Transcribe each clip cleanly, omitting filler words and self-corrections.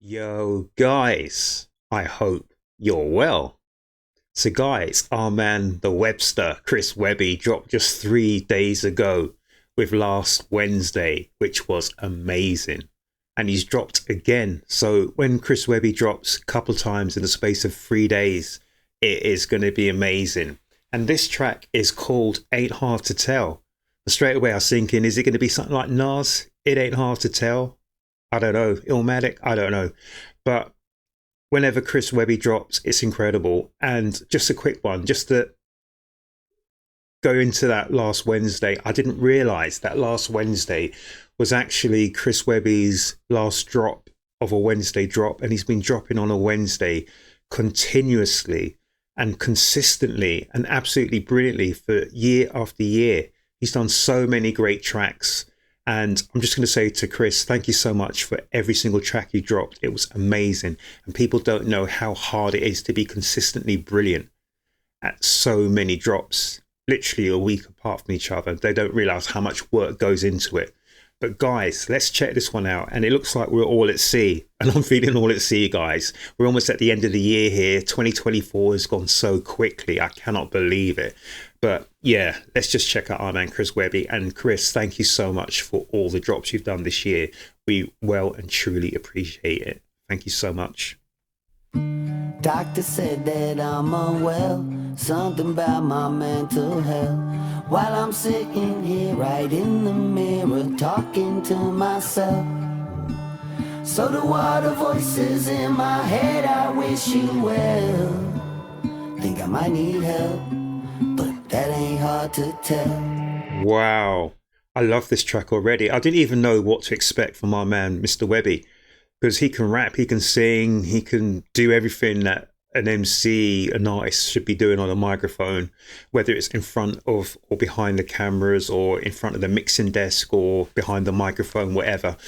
Yo, guys, I hope you're well. So, guys, our man, the Webster, Chris Webby, dropped just 3 days ago with last Wednesday, which was amazing. And he's dropped again. So, when Chris Webby drops a couple times in the space of 3 days, it is going to be amazing. And this track is called Ain't Hard to Tell. And straight away, I was thinking, is it going to be something like Nas? It ain't hard to tell. I don't know. Illmatic? I don't know. But whenever Chris Webby drops, it's incredible. And just a quick one, just to go into that last Wednesday, I didn't realize that last Wednesday was actually Chris Webby's last drop of a Wednesday drop. And he's been dropping on a Wednesday continuously and consistently and absolutely brilliantly for year after year. He's done so many great tracks. And I'm just going to say to Chris, thank you so much for every single track you dropped. It was amazing. And people don't know how hard it is to be consistently brilliant at so many drops, literally a week apart from each other. They don't realize how much work goes into it. But guys, let's check this one out. And it looks like we're all at sea. And I'm feeling all at sea, guys. We're almost at the end of the year here. 2024 has gone so quickly. I cannot believe it. But yeah, let's just check out our man Chris Webby. And Chris, thank you so much for all the drops you've done this year. We well and truly appreciate it. Thank you so much. Doctor said that I'm unwell, something about my mental health. While I'm sitting here right in the mirror talking to myself. So the water voices in my head, I wish you well. Think I might need help, but that ain't hard to tell. Wow, I love this track already. I didn't even know what to expect from our man Mr. Webby, because he can rap, he can sing, he can do everything that an MC, an artist should be doing on a microphone, whether it's in front of or behind the cameras or in front of the mixing desk or behind the microphone, whatever.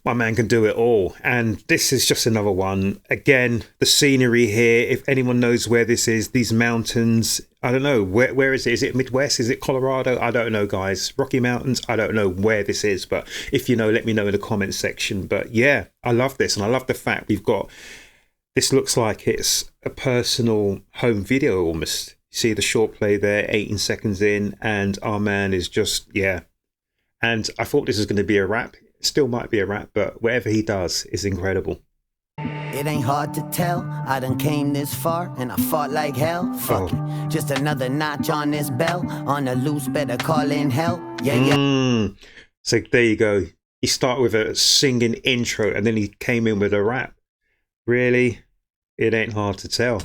My man can do it all. And this is just another one. Again, the scenery here, if anyone knows where this is, these mountains, I don't know, where is it? Is it Midwest? Is it Colorado? I don't know, guys. Rocky Mountains? I don't know where this is, but if you know, let me know in the comment section. But yeah, I love this. And I love the fact we've got, this looks like it's a personal home video almost. You see the short play there, 18 seconds in, and our man is just, yeah. And I thought this was going to be a rap. It still might be a rap, but whatever he does is incredible. It ain't hard to tell, I done came this far and I fought like hell. Fuck it, just another notch on this bell. On the loose, better call in help. Yeah. So there you go. He started with a singing intro and then he came in with a rap. Really? It ain't hard to tell.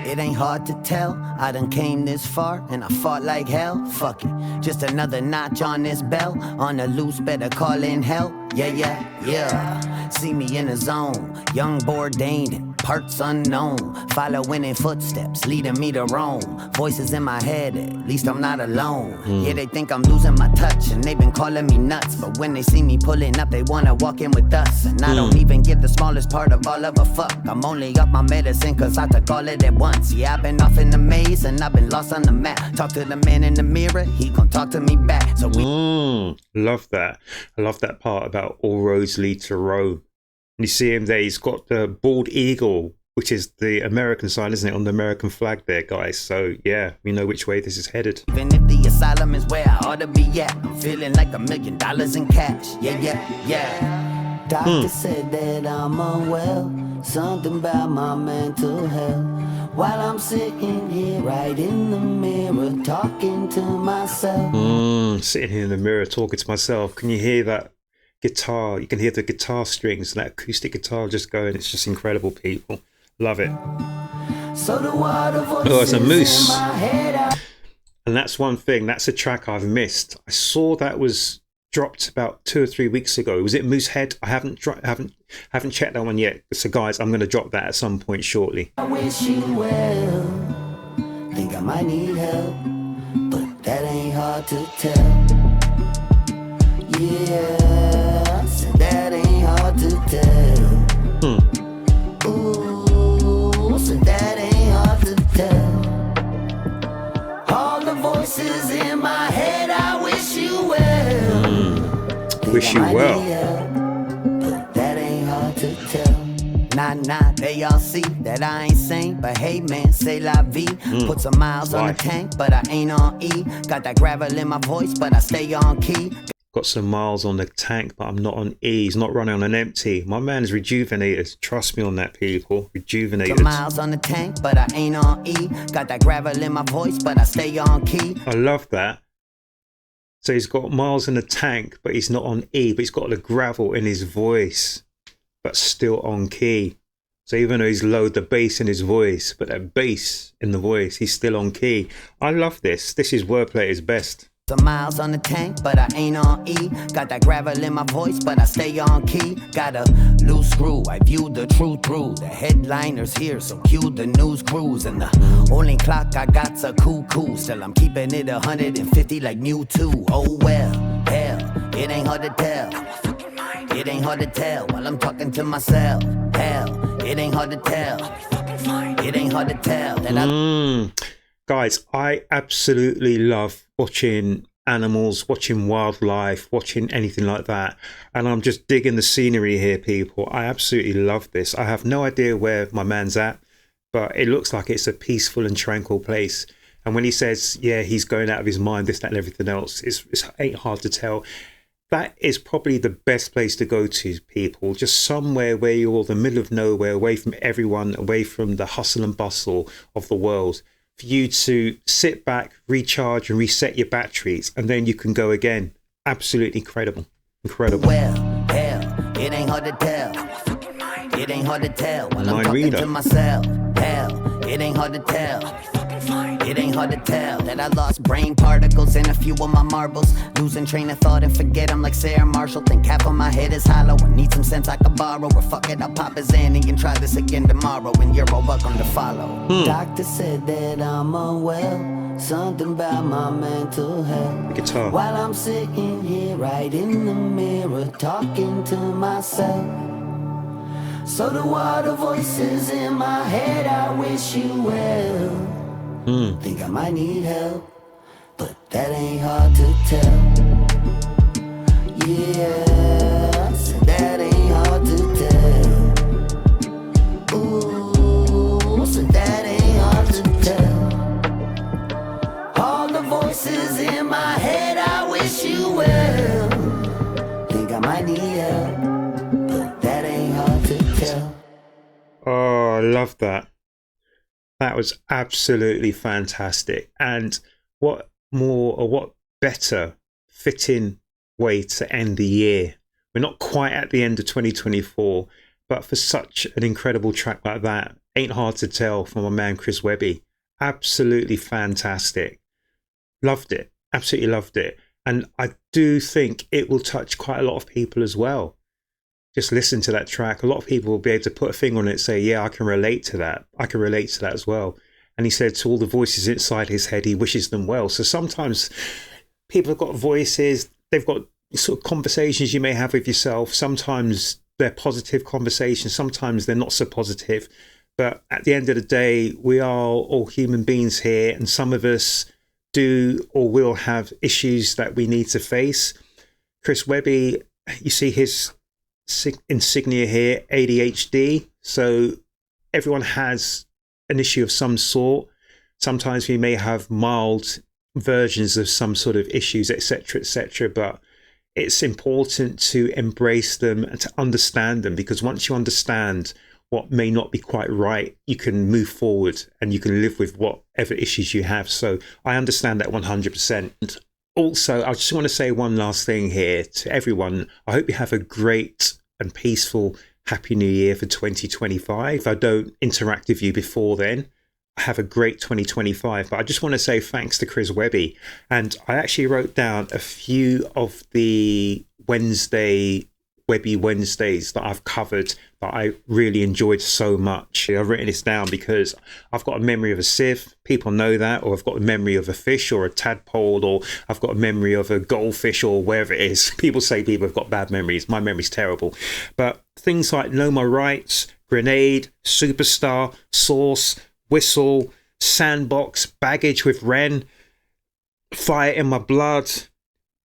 It ain't hard to tell, I done came this far and I fought like hell. Fuck it, just another notch on this bell. On the loose, better call in help. Yeah. See me in the zone, young, bourdained, parts unknown. Following in footsteps, leading me to Rome. Voices in my head, at least I'm not alone. Yeah, they think I'm losing my touch and they've been calling me nuts. But when they see me pulling up, they wanna walk in with us. And I don't even give the smallest part of all of a fuck. I'm only off my medicine cause I took all of it at once. Yeah, I've been off in the maze and I've been lost on the map. Talk to the man in the mirror, he gon' talk to me back. So we love that. I love that part about all roads lead to Rome. And you see him there, he's got the bald eagle, which is the American sign, isn't it, on the American flag there, guys. So yeah, we know which way this is headed. Even if the asylum is where I ought to be at, I'm feeling like $1 million in cash. Yeah. Doctor said that I'm unwell, something about my mental health. While I'm sitting here right in the mirror talking to myself. Sitting here in the mirror talking to myself. Can you hear that guitar? You can hear the guitar strings and that acoustic guitar just going. It's just incredible, people. Love it. So the water it's a moose. And that's one thing. That's a track I've missed. I saw that was dropped about 2 or 3 weeks ago. Was it Moosehead? I haven't checked that one yet. So guys, I'm going to drop that at some point shortly. I wish you well. Think I might need help, but that ain't hard to tell. Yeah, so that ain't hard to tell. Ooh, so that ain't hard to tell. All the voices in my head, I wish you well. Wish you well. But that ain't hard to tell. Nah, they all see that I ain't sane. But hey man, say la vie. Put some miles on the tank, but I ain't on E. Got that gravel in my voice, but I stay on key. Got some miles on the tank, but I'm not on E. He's not running on an empty. My man's rejuvenated. Trust me on that, people. Rejuvenated. Some miles on the tank, but I ain't on E. Got that gravel in my voice, but I stay on key. I love that. So he's got miles in the tank, but he's not on E. But he's got the gravel in his voice, but still on key. So even though he's lowered the bass in his voice, but that bass in the voice, he's still on key. I love this. This is wordplay at its best. Some miles on the tank, but I ain't on E. Got that gravel in my voice, but I stay on key. Got a loose screw, I view the truth through. The headliner's here, so cue the news crews. And the only clock I got's a cuckoo. Still I'm keeping it 150 like Mewtwo. Oh well, hell, it ain't hard to tell. It ain't hard to tell while I'm talking to myself. Hell, it ain't hard to tell. It ain't hard to tell that Guys, I absolutely love watching animals, watching wildlife, watching anything like that. And I'm just digging the scenery here, people. I absolutely love this. I have no idea where my man's at, but it looks like it's a peaceful and tranquil place. And when he says, yeah, he's going out of his mind, this, that, and everything else, it ain't hard to tell. That is probably the best place to go to, people. Just somewhere where you're in the middle of nowhere, away from everyone, away from the hustle and bustle of the world. For you to sit back, recharge and reset your batteries, and then you can go again. Absolutely incredible. Incredible. Well, hell, it ain't hard to tell. It ain't hard to tell while I'm talking to myself. Hell, it ain't hard to tell. It ain't hard to tell that I lost brain particles in a few of my marbles. Losing train of thought and forget I'm like Sarah Marshall. Think half of my head is hollow. I need some sense I can borrow. Or fuck it, I'll pop a Xanny and try this again tomorrow. And you're all welcome to follow. Doctor said that I'm unwell. Something about my mental health. Guitar. While I'm sitting here right in the mirror talking to myself. So the water voices in my head, I wish you well. Think I might need help, but that ain't hard to tell. Yeah, so that ain't hard to tell. Ooh, so that ain't hard to tell. All the voices in my head, I wish you well. Think I might need help, but that ain't hard to tell. Oh, I love that. That was absolutely fantastic. And what more or what better fitting way to end the year? We're not quite at the end of 2024, but for such an incredible track like that, ain't hard to tell from my man Chris Webby. Absolutely fantastic. Loved it. Absolutely loved it. And I do think it will touch quite a lot of people as well. Just listen to that track. A lot of people will be able to put a finger on it and say, yeah, I can relate to that. I can relate to that as well. And he said to all the voices inside his head, he wishes them well. So sometimes people have got voices, they've got sort of conversations you may have with yourself. Sometimes they're positive conversations. Sometimes they're not so positive. But at the end of the day, we are all human beings here. And some of us do or will have issues that we need to face. Chris Webby, you see his insignia here, ADHD. So everyone has an issue of some sort. Sometimes we may have mild versions of some sort of issues, etc., but it's important to embrace them and to understand them, because once you understand what may not be quite right, you can move forward and you can live with whatever issues you have. So I understand that 100%. Also, I just want to say one last thing here to everyone. I hope you have a great and peaceful Happy New Year for 2025. If I don't interact with you before then, have a great 2025. But I just want to say thanks to Chris Webby. And I actually wrote down a few of the Webby Wednesdays that I've covered that I really enjoyed so much. I've written this down because I've got a memory of a sieve. People know that. Or I've got a memory of a fish or a tadpole, or I've got a memory of a goldfish or wherever it is. People say people have got bad memories. My memory's terrible. But things like Know My Rights, Grenade, Superstar, Source, Whistle, Sandbox, Baggage with Ren, Fire in My Blood,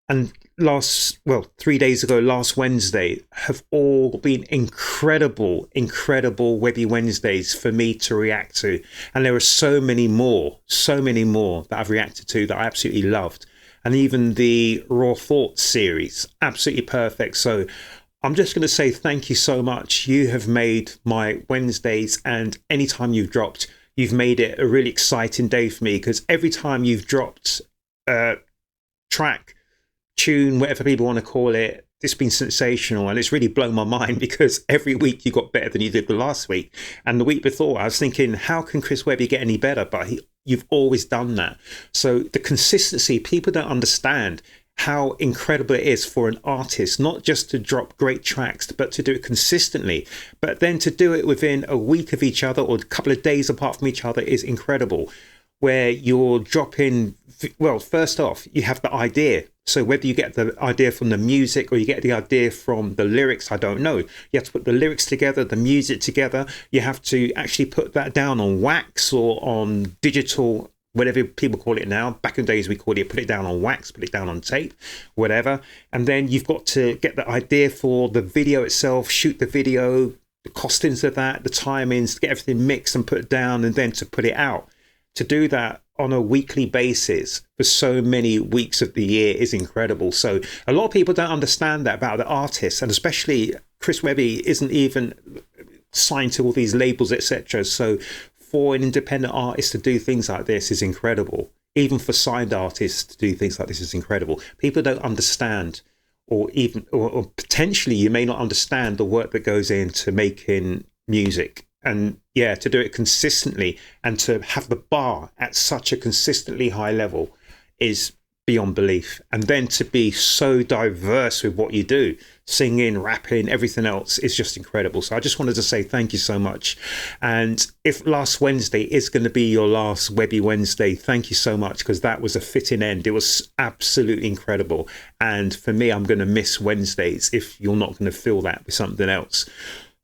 and well, 3 days ago, last Wednesday, have all been incredible, incredible Webby Wednesdays for me to react to. And there are so many more that I've reacted to that I absolutely loved. And even the Raw Thoughts series, absolutely perfect. So I'm just going to say thank you so much. You have made my Wednesdays, and anytime you've dropped, you've made it a really exciting day for me, because every time you've dropped a track, tune, whatever people want to call it, it's been sensational, and it's really blown my mind, because every week you got better than you did the last week. And the week before, I was thinking, how can Chris Webby get any better? But you've always done that. So the consistency, people don't understand how incredible it is for an artist, not just to drop great tracks, but to do it consistently. But then to do it within a week of each other, or a couple of days apart from each other, is incredible. Where you're dropping, well, first off, you have the idea. So whether you get the idea from the music or you get the idea from the lyrics, I don't know. You have to put the lyrics together, the music together. You have to actually put that down on wax or on digital, whatever people call it now. Back in the days, we called it, put it down on wax, put it down on tape, whatever. And then you've got to get the idea for the video itself, shoot the video, the costings of that, the timings, to get everything mixed and put down, and then to put it out. To do that on a weekly basis for so many weeks of the year is incredible. So a lot of people don't understand that about the artists, and especially Chris Webby isn't even signed to all these labels, etc. So for an independent artist to do things like this is incredible. Even for signed artists to do things like this is incredible. People don't understand, or potentially you may not understand the work that goes into making music. And yeah, to do it consistently and to have the bar at such a consistently high level is beyond belief. And then to be so diverse with what you do, singing, rapping, everything else, is just incredible. So I just wanted to say thank you so much. And if last Wednesday is going to be your last Webby Wednesday, thank you so much, because that was a fitting end. It was absolutely incredible. And for me, I'm going to miss Wednesdays if you're not going to fill that with something else.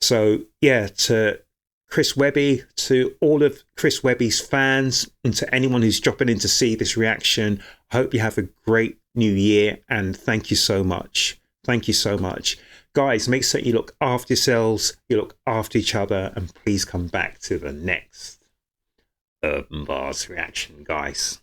So yeah, to Chris Webby, to all of Chris Webby's fans, and to anyone who's dropping in to see this reaction, I hope you have a great new year, and thank you so much. Thank you so much. Guys, make sure you look after yourselves, you look after each other, and please come back to the next Urb'n Barz reaction, guys.